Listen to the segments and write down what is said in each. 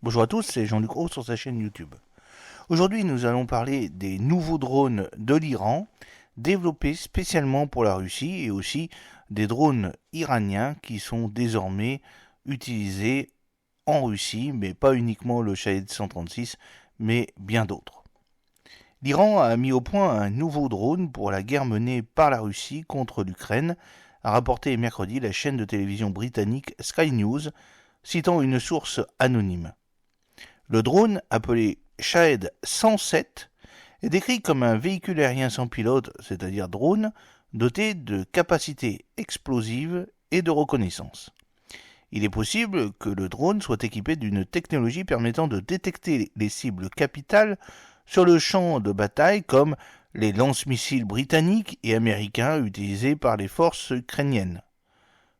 Bonjour à tous, c'est Jean-Luc Roux sur sa chaîne YouTube. Aujourd'hui, nous allons parler des nouveaux drones de l'Iran, développés spécialement pour la Russie, et aussi des drones iraniens qui sont désormais utilisés en Russie, mais pas uniquement le Shahed 136, mais bien d'autres. L'Iran a mis au point un nouveau drone pour la guerre menée par la Russie contre l'Ukraine, a rapporté mercredi la chaîne de télévision britannique Sky News, citant une source anonyme. Le drone, appelé Shahed 107, est décrit comme un véhicule aérien sans pilote, c'est-à-dire drone, doté de capacités explosives et de reconnaissance. Il est possible que le drone soit équipé d'une technologie permettant de détecter les cibles capitales sur le champ de bataille, comme les lance-missiles britanniques et américains utilisés par les forces ukrainiennes.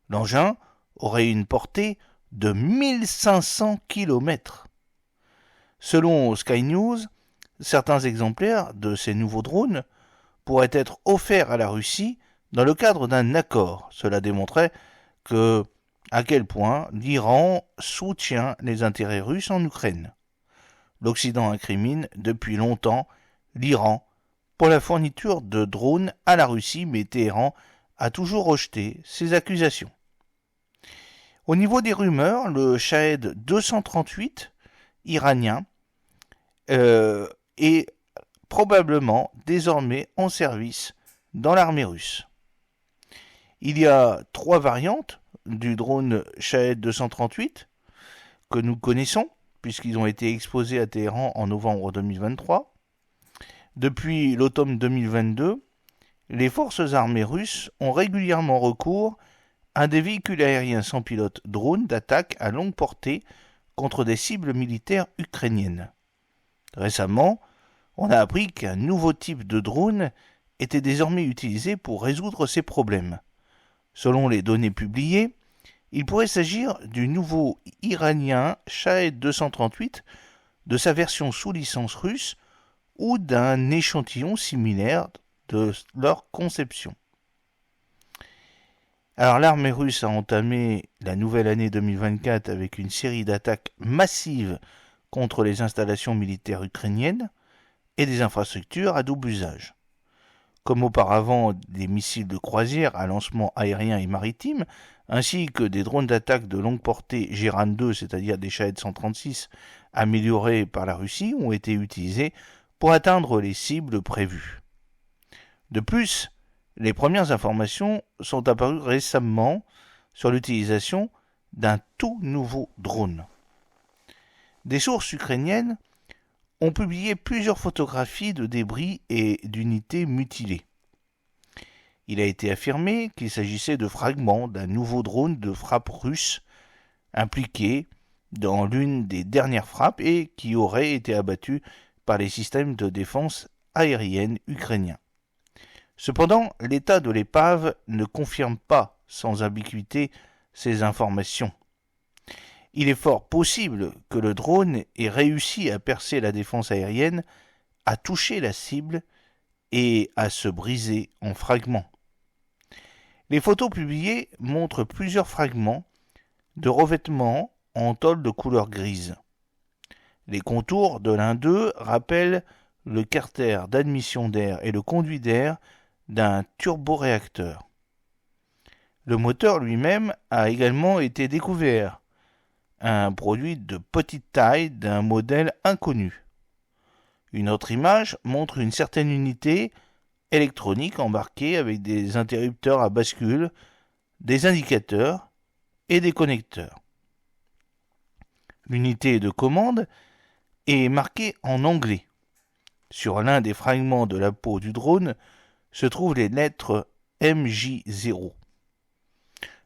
L'engin aurait une portée de 1500 km. Selon Sky News, certains exemplaires de ces nouveaux drones pourraient être offerts à la Russie dans le cadre d'un accord. Cela démontrait à quel point l'Iran soutient les intérêts russes en Ukraine. L'Occident incrimine depuis longtemps l'Iran pour la fourniture de drones à la Russie, mais Téhéran a toujours rejeté ces accusations. Au niveau des rumeurs, le Shahed 238 iranien est probablement désormais en service dans l'armée russe. Il y a 3 variantes du drone Shahed 238 que nous connaissons, puisqu'ils ont été exposés à Téhéran en novembre 2023. Depuis l'automne 2022, les forces armées russes ont régulièrement recours à des véhicules aériens sans pilote drones d'attaque à longue portée contre des cibles militaires ukrainiennes. Récemment, on a appris qu'un nouveau type de drone était désormais utilisé pour résoudre ces problèmes. Selon les données publiées, il pourrait s'agir du nouveau iranien Shahed 238, de sa version sous licence russe ou d'un échantillon similaire de leur conception. Alors l'armée russe a entamé la nouvelle année 2024 avec une série d'attaques massives contre les installations militaires ukrainiennes et des infrastructures à double usage. Comme auparavant, des missiles de croisière à lancement aérien et maritime, ainsi que des drones d'attaque de longue portée Geran 2, c'est-à-dire des Shahed 136 améliorés par la Russie, ont été utilisés pour atteindre les cibles prévues. De plus, les premières informations sont apparues récemment sur l'utilisation d'un tout nouveau drone. Des sources ukrainiennes ont publié plusieurs photographies de débris et d'unités mutilées. Il a été affirmé qu'il s'agissait de fragments d'un nouveau drone de frappe russe impliqué dans l'une des dernières frappes et qui aurait été abattu par les systèmes de défense aérienne ukrainiens. Cependant, l'état de l'épave ne confirme pas sans ambiguïté ces informations. Il est fort possible que le drone ait réussi à percer la défense aérienne, à toucher la cible et à se briser en fragments. Les photos publiées montrent plusieurs fragments de revêtement en tôle de couleur grise. Les contours de l'un d'eux rappellent le carter d'admission d'air et le conduit d'air d'un turboréacteur. Le moteur lui-même a également été découvert, un produit de petite taille d'un modèle inconnu. Une autre image montre une certaine unité électronique embarquée avec des interrupteurs à bascule, des indicateurs et des connecteurs. L'unité de commande est marquée en anglais. Sur l'un des fragments de la peau du drone se trouvent les lettres MJ0.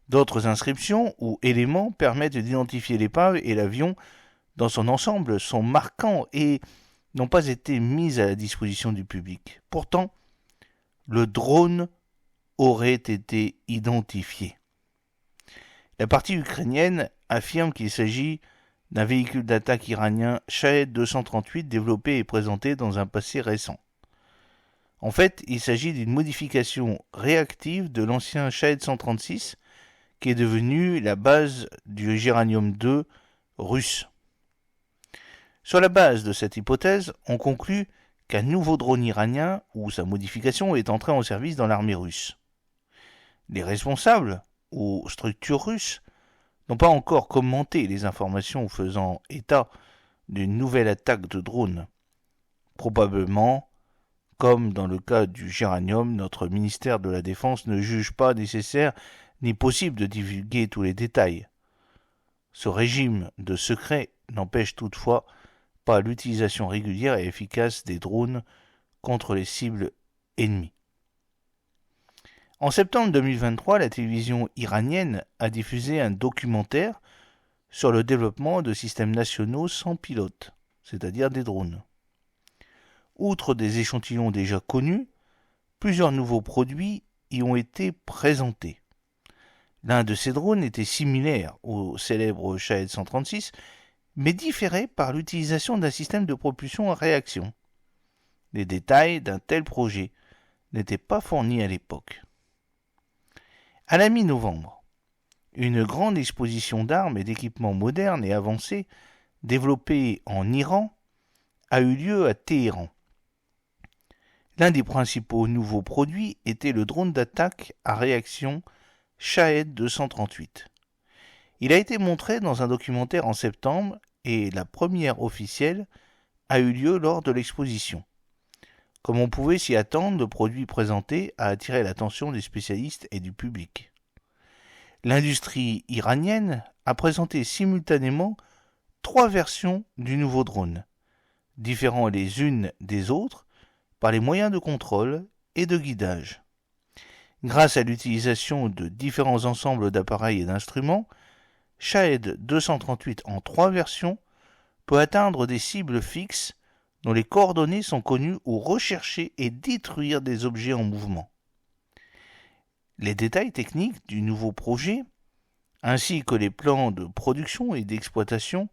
D'autres inscriptions ou éléments permettent d'identifier l'épave et l'avion dans son ensemble sont marquants et n'ont pas été mis à la disposition du public. Pourtant, le drone aurait été identifié. La partie ukrainienne affirme qu'il s'agit d'un véhicule d'attaque iranien Shahed 238 développé et présenté dans un passé récent. En fait, il s'agit d'une modification réactive de l'ancien Shahed 136 qui est devenu la base du Geranium 2 russe. Sur la base de cette hypothèse, on conclut qu'un nouveau drone iranien ou sa modification est entré en service dans l'armée russe. Les responsables, ou structures russes, n'ont pas encore commenté les informations faisant état d'une nouvelle attaque de drone. Probablement, comme dans le cas du géranium, notre ministère de la Défense ne juge pas nécessaire ni possible de divulguer tous les détails. Ce régime de secret n'empêche toutefois pas l'utilisation régulière et efficace des drones contre les cibles ennemies. En septembre 2023, la télévision iranienne a diffusé un documentaire sur le développement de systèmes nationaux sans pilote, c'est-à-dire des drones. Outre des échantillons déjà connus, plusieurs nouveaux produits y ont été présentés. L'un de ces drones était similaire au célèbre Shahed 136, mais différait par l'utilisation d'un système de propulsion à réaction. Les détails d'un tel projet n'étaient pas fournis à l'époque. À la mi-novembre, une grande exposition d'armes et d'équipements modernes et avancés développés en Iran a eu lieu à Téhéran. L'un des principaux nouveaux produits était le drone d'attaque à réaction Shahed 238. Il a été montré dans un documentaire en septembre et la première officielle a eu lieu lors de l'exposition. Comme on pouvait s'y attendre, le produit présenté a attiré l'attention des spécialistes et du public. L'industrie iranienne a présenté simultanément 3 versions du nouveau drone, différant les unes des autres par les moyens de contrôle et de guidage. Grâce à l'utilisation de différents ensembles d'appareils et d'instruments, Shahed 238 en 3 versions peut atteindre des cibles fixes dont les coordonnées sont connues ou rechercher et détruire des objets en mouvement. Les détails techniques du nouveau projet, ainsi que les plans de production et d'exploitation,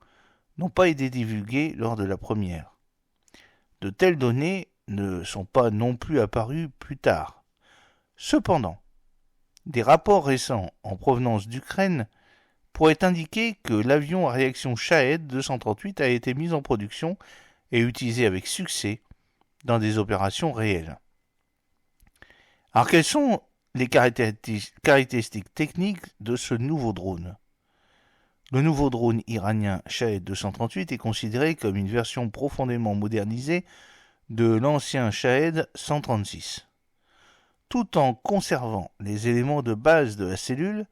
n'ont pas été divulgués lors de la première. De telles données ne sont pas non plus apparues plus tard. Cependant, des rapports récents en provenance d'Ukraine pourraient indiquer que l'avion à réaction Shahed 238 a été mis en production et utilisé avec succès dans des opérations réelles. Alors quelles sont les caractéristiques techniques de ce nouveau drone? Le nouveau drone iranien Shahed 238 est considéré comme une version profondément modernisée de l'ancien Shahed 136. Tout en conservant les éléments de base de la cellule,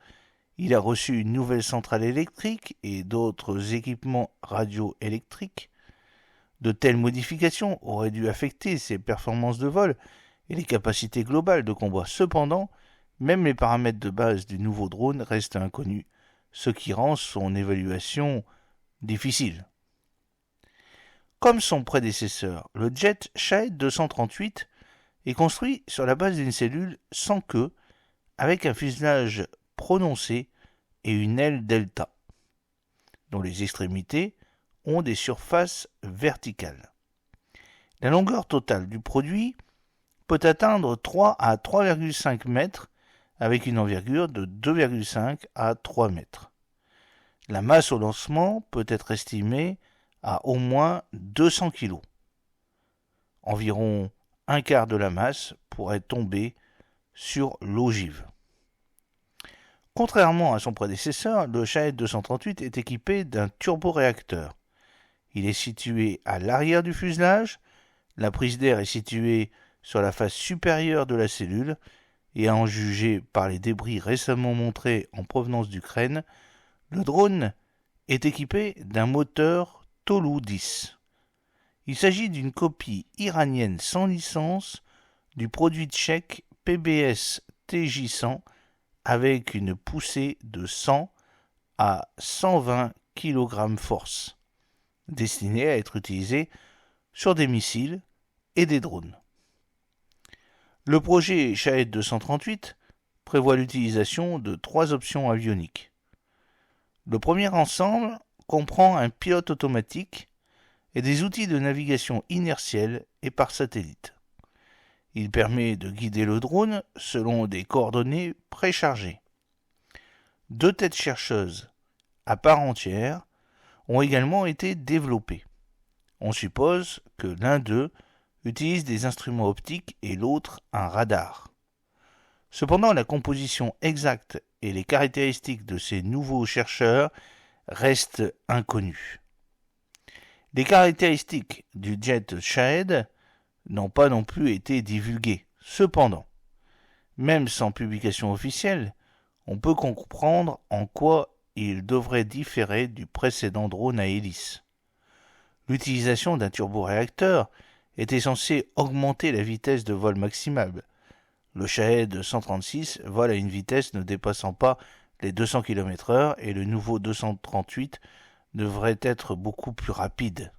il a reçu une nouvelle centrale électrique et d'autres équipements radioélectriques. De telles modifications auraient dû affecter ses performances de vol et les capacités globales de combat. Cependant, même les paramètres de base du nouveau drone restent inconnus, ce qui rend son évaluation difficile. Comme son prédécesseur, le jet Shahed 238 est construit sur la base d'une cellule sans queue, avec un fuselage prononcé et une aile delta, dont les extrémités ont des surfaces verticales. La longueur totale du produit peut atteindre 3 à 3,5 mètres avec une envergure de 2,5 à 3 mètres. La masse au lancement peut être estimée à au moins 200 kg. Environ un quart de la masse pourrait tomber sur l'ogive. Contrairement à son prédécesseur, le Shahed 238 est équipé d'un turboréacteur. Il est situé à l'arrière du fuselage, la prise d'air est située sur la face supérieure de la cellule, et à en juger par les débris récemment montrés en provenance d'Ukraine, le drone est équipé d'un moteur Tolu 10. Il s'agit d'une copie iranienne sans licence du produit tchèque PBS TJ100 avec une poussée de 100 à 120 kg force, destinée à être utilisée sur des missiles et des drones. Le projet Shahed 238 prévoit l'utilisation de 3 options avioniques. Le premier ensemble comprend un pilote automatique et des outils de navigation inertielle et par satellite. Il permet de guider le drone selon des coordonnées préchargées. 2 têtes chercheuses à part entière ont également été développées. On suppose que l'un d'eux utilise des instruments optiques et l'autre un radar. Cependant, la composition exacte et les caractéristiques de ces nouveaux chercheurs restent inconnues. Les caractéristiques du jet Shahed n'ont pas non plus été divulguées. Cependant, même sans publication officielle, on peut comprendre en quoi il devrait différer du précédent drone à hélice. L'utilisation d'un turboréacteur était censée augmenter la vitesse de vol maximale. Le Shahed 136 vole à une vitesse ne dépassant pas les 200 km/h et le nouveau 238 devrait être beaucoup plus rapide.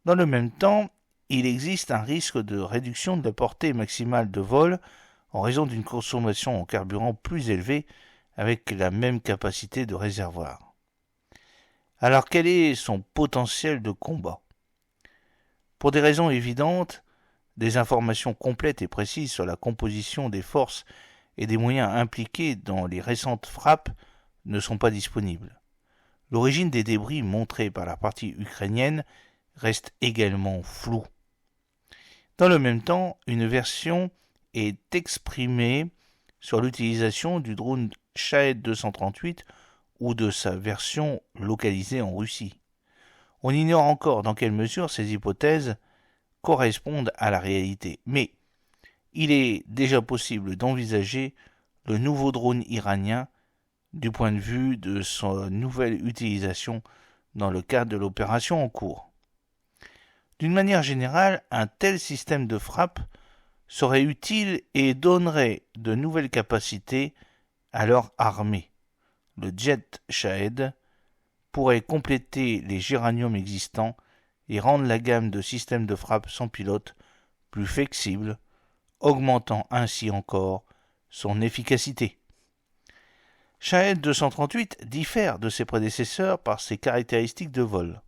Dans le même temps, il existe un risque de réduction de la portée maximale de vol en raison d'une consommation en carburant plus élevée avec la même capacité de réservoir. Alors quel est son potentiel de combat? Pour des raisons évidentes, des informations complètes et précises sur la composition des forces et des moyens impliqués dans les récentes frappes ne sont pas disponibles. L'origine des débris montrés par la partie ukrainienne reste également floue. Dans le même temps, une version est exprimée sur l'utilisation du drone Shahed 238 ou de sa version localisée en Russie. On ignore encore dans quelle mesure ces hypothèses correspondent à la réalité, mais il est déjà possible d'envisager le nouveau drone iranien du point de vue de sa nouvelle utilisation dans le cadre de l'opération en cours. D'une manière générale, un tel système de frappe serait utile et donnerait de nouvelles capacités à leur armée. Le jet Shahed pourrait compléter les géraniums existants et rendre la gamme de systèmes de frappe sans pilote plus flexible, augmentant ainsi encore son efficacité. Shahed 238 diffère de ses prédécesseurs par ses caractéristiques de vol.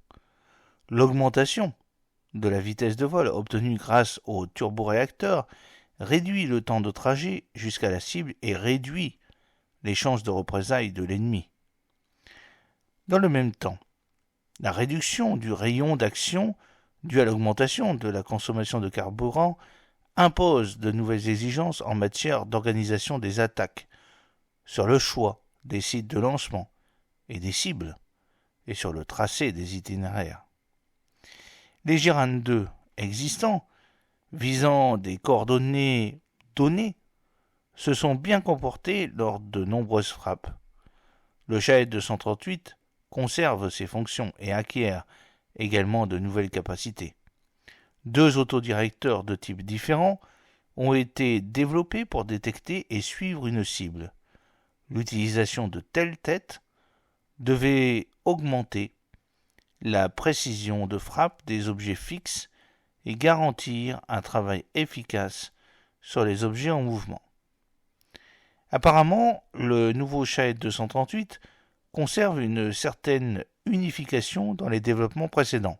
L'augmentation de la vitesse de vol obtenue grâce au turboréacteur réduit le temps de trajet jusqu'à la cible et réduit les chances de représailles de l'ennemi. Dans le même temps, la réduction du rayon d'action due à l'augmentation de la consommation de carburant impose de nouvelles exigences en matière d'organisation des attaques, sur le choix des sites de lancement et des cibles, et sur le tracé des itinéraires. Les Giran 2 existants, visant des coordonnées données, se sont bien comportés lors de nombreuses frappes. Le Shahed 238 conserve ses fonctions et acquiert également de nouvelles capacités. Deux autodirecteurs de types différents ont été développés pour détecter et suivre une cible. L'utilisation de telles têtes devait augmenter la précision de frappe des objets fixes et garantir un travail efficace sur les objets en mouvement. Apparemment, le nouveau Shahed 238 conserve une certaine unification dans les développements précédents.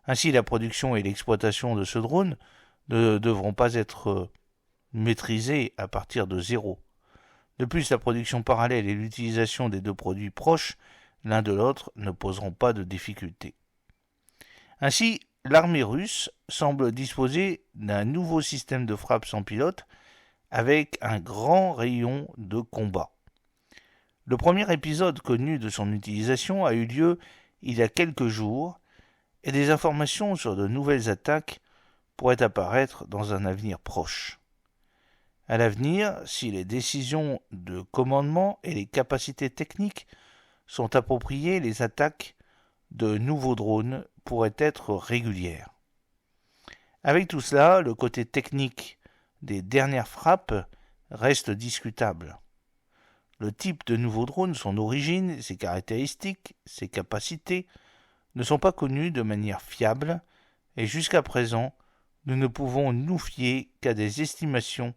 Ainsi, la production et l'exploitation de ce drone ne devront pas être maîtrisées à partir de zéro. De plus, la production parallèle et l'utilisation des deux produits proches l'un de l'autre ne poseront pas de difficultés. Ainsi, l'armée russe semble disposer d'un nouveau système de frappe sans pilote avec un grand rayon de combat. Le premier épisode connu de son utilisation a eu lieu il y a quelques jours et des informations sur de nouvelles attaques pourraient apparaître dans un avenir proche. À l'avenir, si les décisions de commandement et les capacités techniques sont appropriées, les attaques de nouveaux drones pourraient être régulières. Avec tout cela, le côté technique des dernières frappes reste discutable. Le type de nouveau drone, son origine, ses caractéristiques, ses capacités ne sont pas connus de manière fiable et jusqu'à présent, nous ne pouvons nous fier qu'à des estimations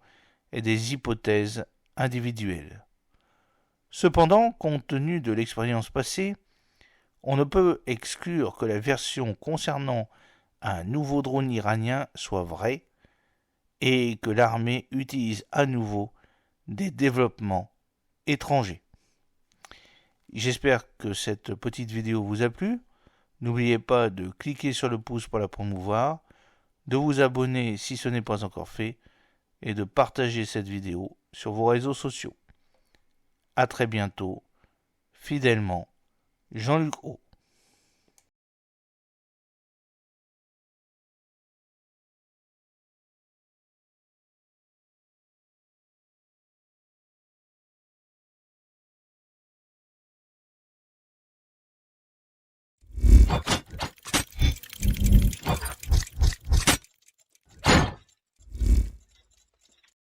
et des hypothèses individuelles. Cependant, compte tenu de l'expérience passée, on ne peut exclure que la version concernant un nouveau drone iranien soit vraie et que l'armée utilise à nouveau des développements étrangers. J'espère que cette petite vidéo vous a plu. N'oubliez pas de cliquer sur le pouce pour la promouvoir, de vous abonner si ce n'est pas encore fait, et de partager cette vidéo sur vos réseaux sociaux. À très bientôt, fidèlement, Jean-Luc Haut.